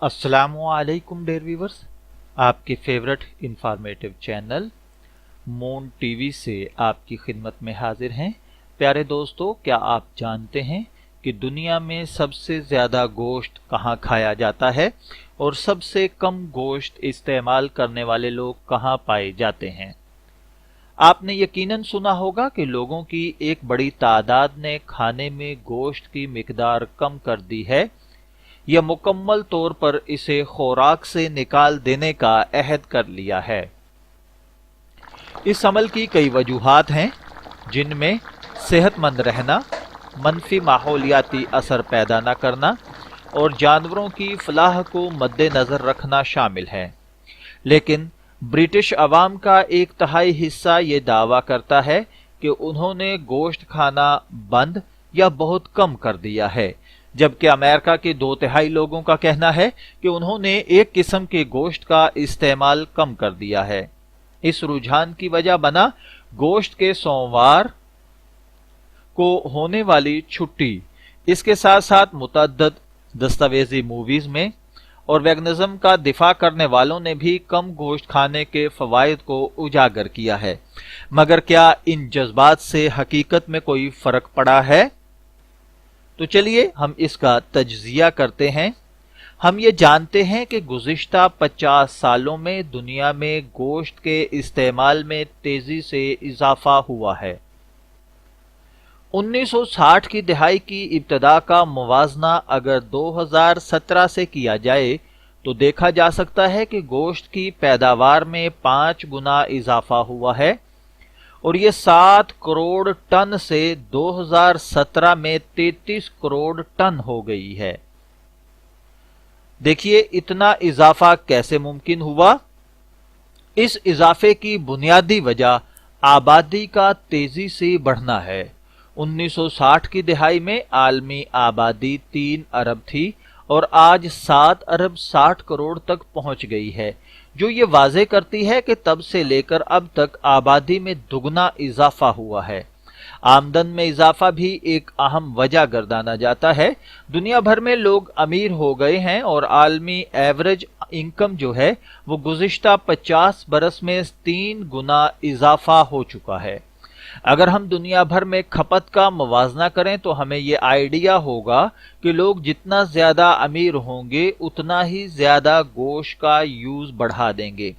अस्सलामुअलैकुम dear viewers, आपके favourite informative channel moon TV से आपकी खिदमत में हाजिर हैं। प्यारे दोस्तों, क्या आप जानते हैं कि दुनिया में सबसे ज़्यादा गोश्त कहाँ खाया जाता है और सबसे कम गोश्त इस्तेमाल करने वाले लोग कहाँ पाए जाते हैं? आपने यकीनन सुना होगा कि लोगों की एक बड़ी तादाद ने खाने में गोश्त की मिकदार कम कर दी है या मुकम्मल तौर पर इसे खुराक से निकाल देने का अहद कर लिया है। इस अमल की कई वजूहात हैं, जिनमें सेहतमंद रहना, मनफी माहौलियाती असर पैदा न करना और जानवरों की फलाह को मद्देनजर रखना शामिल है। लेकिन ब्रिटिश अवाम का 1/3 हिस्सा ये दावा करता है कि उन्होंने गोश्त खाना बंद या बहुत कम कर दिया है, जबकि अमेरिका के 2/3 लोगों का कहना है कि उन्होंने एक किस्म के गोश्त का इस्तेमाल कम कर दिया है। इस रुझान की वजह बना गोश्त के सोमवार को होने वाली छुट्टी। इसके साथ साथ मुतअद्दिद दस्तावेजी मूवीज में और वेगनिज्म का दिफा करने वालों ने भी कम गोश्त खाने के फवायद को उजागर किया है। मगर क्या इन जज्बात से हकीकत में कोई फर्क पड़ा है? तो चलिए हम इसका तज्जिया करते हैं। हम ये जानते हैं कि गुज़िश्ता 50 सालों में दुनिया में गोश्त के इस्तेमाल में तेजी से इजाफा हुआ है। 1960 की दहाई की इब्तदा का मुवाजना अगर 2017 से किया जाए तो देखा जा सकता है कि गोश्त की पैदावार में 5 गुना इजाफा हुआ है और ये 7 करोड़ टन से 2017 में 33 करोड़ टन हो गई है। देखिए इतना इजाफा कैसे मुमकिन हुआ। इस इजाफे की बुनियादी वजह आबादी का तेजी से बढ़ना है। 1960 की दहाई में आलमी आबादी 3 अरब थी और आज 7 अरब 60 करोड़ तक पहुंच गई है, जो ये वाज़े करती है कि तब से लेकर अब तक आबादी में दुगना इजाफा हुआ है। आमदन में इजाफा भी एक अहम वजह गर्दाना जाता है। दुनिया भर में लोग अमीर हो गए हैं और आलमी एवरेज इनकम जो है वो गुज़िश्ता 50 बरस में 3 गुना इजाफा हो चुका है। अगर हम दुनिया भर में खपत का मुवाजना करें तो हमें ये आइडिया होगा कि लोग जितना ज्यादा अमीर होंगे उतना ही ज्यादा गोश्त का यूज बढ़ा देंगे।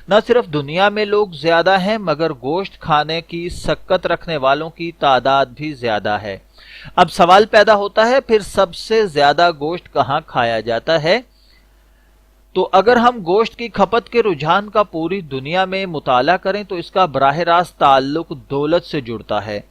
न सिर्फ दुनिया में लोग ज्यादा हैं मगर गोश्त खाने की सक्कत रखने वालों की तादाद भी ज्यादा है। अब सवाल पैदा होता है, फिर सबसे ज्यादा गोश्त कहाँ खाया जाता है? तो अगर हम गोश्त की खपत के रुझान का पूरी दुनिया में मुताला करें तो इसका बराह रास्त ताल्लुक दौलत से जुड़ता है।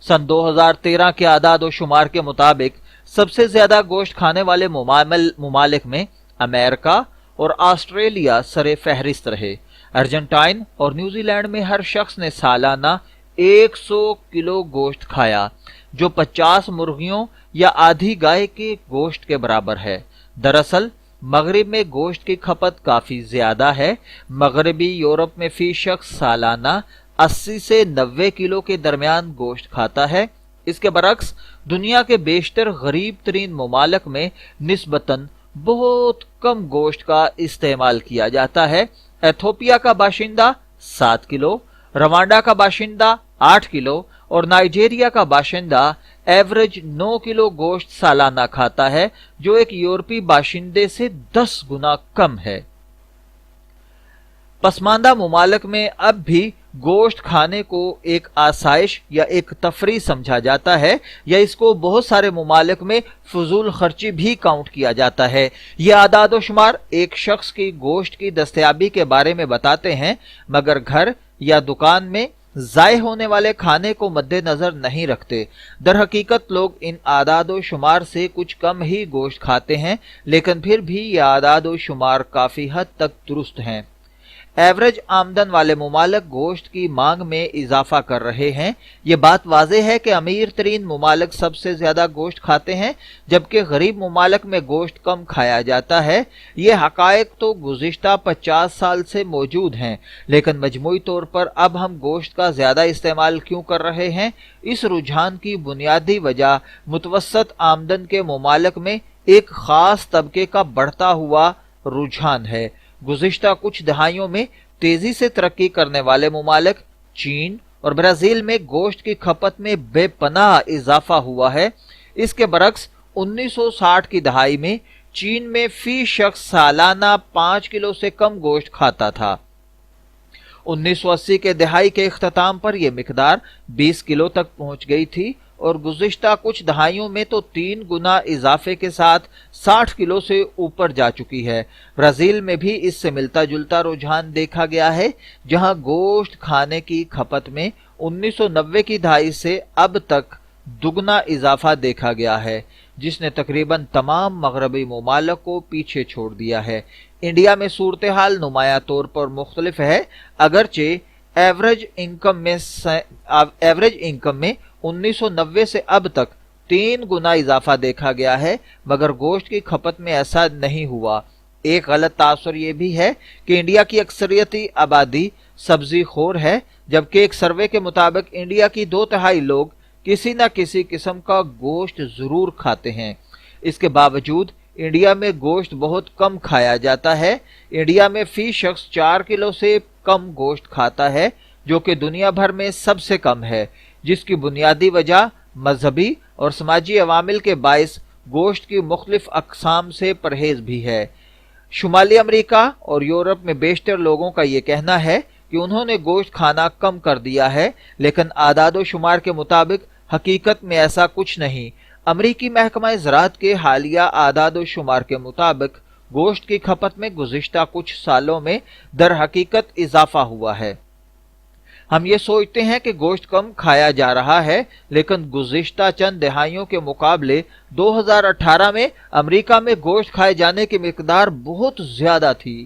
सन 2013 के आदाद और शुमार के मुताबिक सबसे ज्यादा गोश्त खाने वाले मुमालिक में अमेरिका और ऑस्ट्रेलिया सरे फहरिस्त रहे। अर्जेंटाइन और न्यूजीलैंड में हर शख्स ने सालाना 100 किलो गोश्त खाया, जो 50 मुर्गियों या आधी गाय के गोश्त के बराबर है। दरअसल मगरिब में गोश्त की खपत काफी ज्यादा है। मगरबी यूरोप में फी शख्स सालाना 80 से 90 किलो के दरमियान गोश्त खाता है। इसके बरक्स दुनिया के बेशतर गरीब तरीन मुमालिक में निस्बतन बहुत कम गोश्त का इस्तेमाल किया जाता है। एथोपिया का बाशिंदा 7 किलो, रवांडा का बाशिंदा 8 किलो और नाइजीरिया का बाशिंदा एवरेज 9 किलो गोश्त सालाना खाता है, जो एक यूरोपीय बाशिंदे से 10 गुना कम है। पसमानदा मुमालिक में अब भी गोश्त खाने को एक आसाइश या एक तफरी समझा जाता है या इसको बहुत सारे मुमालिक में फजूल खर्ची भी काउंट किया जाता है। ये आदाद व शुमार एक शख्स की गोश्त की दस्तयाबी के बारे में बताते हैं मगर घर या दुकान में जाय होने वाले खाने को मद्देनजर नहीं रखते। दर हकीकत लोग इन आदाद व शुमार से कुछ कम ही गोश्त खाते हैं, लेकिन फिर भी ये आदाद व शुमार काफी हद तक दुरुस्त हैं। एवरेज आमदन वाले मुमालिक गोश्त की मांग में इजाफा कर रहे हैं। ये बात वाज़ेह है कि अमीर तरीन मुमालिक सबसे ज्यादा गोश्त खाते हैं जबकि गरीब मुमालिक में गोश्त कम खाया जाता है। ये हकायक तो गुज़िश्ता 50 साल से मौजूद हैं, लेकिन मजमूई तौर पर अब हम गोश्त का ज्यादा इस्तेमाल क्यों कर रहे हैं? इस रुझान की बुनियादी वजह मुतवस्सत आमदन के मुमालिक में एक खास तबके का बढ़ता हुआ रुझान है। गुज़िश्ता कुछ दहाइयों में तेजी से तरक्की करने वाले मुमालिक चीन और ब्राजील में गोश्त की खपत में बेपनाह इजाफा हुआ है। इसके बरक्स 1960 की दहाई में चीन में फी शख्स सालाना 5 किलो से कम गोश्त खाता था। 1980 के दहाई के इख्तिताम पर यह मिकदार 20 किलो तक पहुंच गई थी और गुज़िश्ता कुछ दहाइयों में तो 3 गुना इजाफे के साथ 60 किलो से ऊपर जा चुकी है। ब्राजील में भी इससे मिलता जुलता रुझान देखा गया है, जहां गोश्त खाने की खपत में 1990 की दहाई से अब तक दुगना इजाफा देखा गया है, जिसने तकरीबन तमाम मगरबी मुमालिक को पीछे छोड़ दिया है। इंडिया में सूरत हाल नुमाया तौर पर मुख्तलिफ है। अगरचे एवरेज इनकम में 1990 से अब तक 3 गुना इजाफा देखा गया है, मगर गोश्त की खपत में ऐसा नहीं हुआ। एक गलत तासुर यह भी है कि इंडिया की अक्सरियती आबादी सब्जी खोर है, जबकि एक सर्वे के मुताबिक इंडिया की 2/3 लोग किसी न किसी किस्म का गोश्त जरूर खाते हैं। इसके बावजूद इंडिया में गोश्त बहुत कम खाया जाता है। इंडिया में फी शख्स 4 किलो से कम गोश्त खाता है, जो कि दुनिया भर में सबसे कम है, जिसकी बुनियादी वजह मजहबी और समाजी अवामिल के बायस गोश्त की मुख्तलिफ अक़साम से परहेज भी है। शुमाली अमेरिका और यूरोप में बेशतर लोगों का ये कहना है कि उन्होंने गोश्त खाना कम कर दिया है, लेकिन आदादो शुमार के मुताबिक हकीकत में ऐसा कुछ नहीं। अमरीकी महकमा ज़राअत के हालिया आदादो शुमार के मुताबिक गोश्त की खपत में गुज़िश्ता कुछ सालों में दर हकीकत इजाफा हुआ है। हम ये सोचते हैं कि गोश्त कम खाया जा रहा है, लेकिन गुज़िश्ता चंद दहाइयों के मुकाबले 2018 में अमेरिका में गोश्त खाए जाने की मिकदार बहुत ज्यादा थी।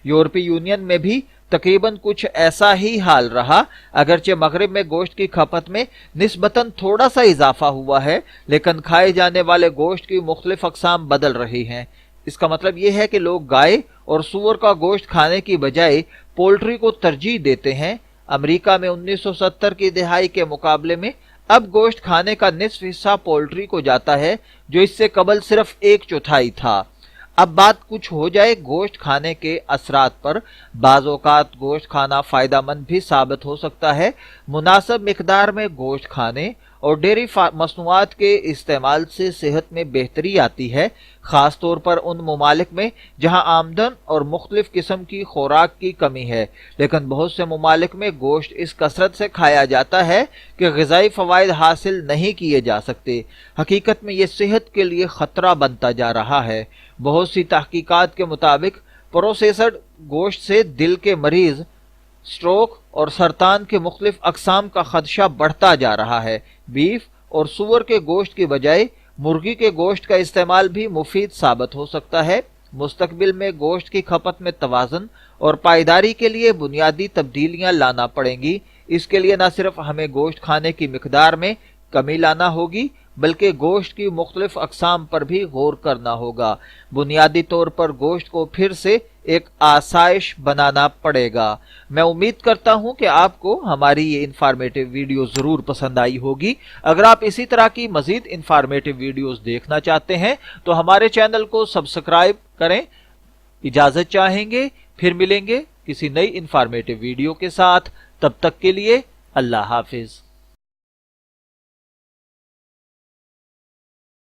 यूरोपीय यूनियन में भी तकरीबन कुछ ऐसा ही हाल रहा। अगरचे मगरिब में गोश्त की खपत में निस्बतन थोड़ा सा इजाफा हुआ है, लेकिन खाए जाने वाले गोश्त की मुख्तलिफ अक़साम बदल रही हैं। इसका मतलब यह है कि लोग गाय और सूअर का गोश्त खाने की बजाय पोल्ट्री को तरजीह देते हैं। अमेरिका में 1970 की दहाई के मुकाबले में अब गोश्त खाने का निस्फ हिस्सा पोल्ट्री को जाता है, जो इससे कबल सिर्फ 1/4 था। अब बात कुछ हो जाए गोश्त खाने के असरात पर। बाज़ औक़ात गोश्त खाना फ़ायदेमंद भी साबित हो सकता है। मुनासिब मिकदार में गोश्त खाने और डेयरी मसनूआत के इस्तेमाल से सेहत में बेहतरी आती है, खास तौर पर उन ममालिक में जहां आमदन और मुख्तलिफ किस्म की खुराक की कमी है। लेकिन बहुत से ममालिक में गोश्त इस कसरत से खाया जाता है कि ग़िज़ाई फ़वाइद हासिल नहीं किए जा सकते। हकीकत में ये सेहत के लिए ख़तरा बनता जा रहा है। बहुत सी तहकीकात के मुताबिक प्रोसेस्ड गोश्त से दिल के मरीज, स्ट्रोक और सरतान के मुख्तलिफ अक़साम का खदशा बढ़ता जा रहा है। बीफ और सूअर के गोश्त की बजाय मुर्गी के गोश्त का इस्तेमाल भी मुफीद साबित हो सकता है। मुस्तकबिल में गोश्त की खपत में तवाज़ुन और पायदारी के लिए बुनियादी तब्दीलियां लाना पड़ेंगी। इसके लिए न सिर्फ हमें गोश्त खाने की मिकदार में कमी लाना होगी, बल्कि गोश्त की मुख्तलिफ अक़साम पर भी गौर करना होगा। बुनियादी तौर पर गोश्त को फिर से एक आसाइश बनाना पड़ेगा। मैं उम्मीद करता हूं कि आपको हमारी ये इंफॉर्मेटिव वीडियो जरूर पसंद आई होगी। अगर आप इसी तरह की मजीद इंफॉर्मेटिव वीडियोस देखना चाहते हैं तो हमारे चैनल को सब्सक्राइब करें। इजाजत चाहेंगे, फिर मिलेंगे किसी नई इंफॉर्मेटिव वीडियो के साथ। तब तक के लिए अल्लाह हाफिज।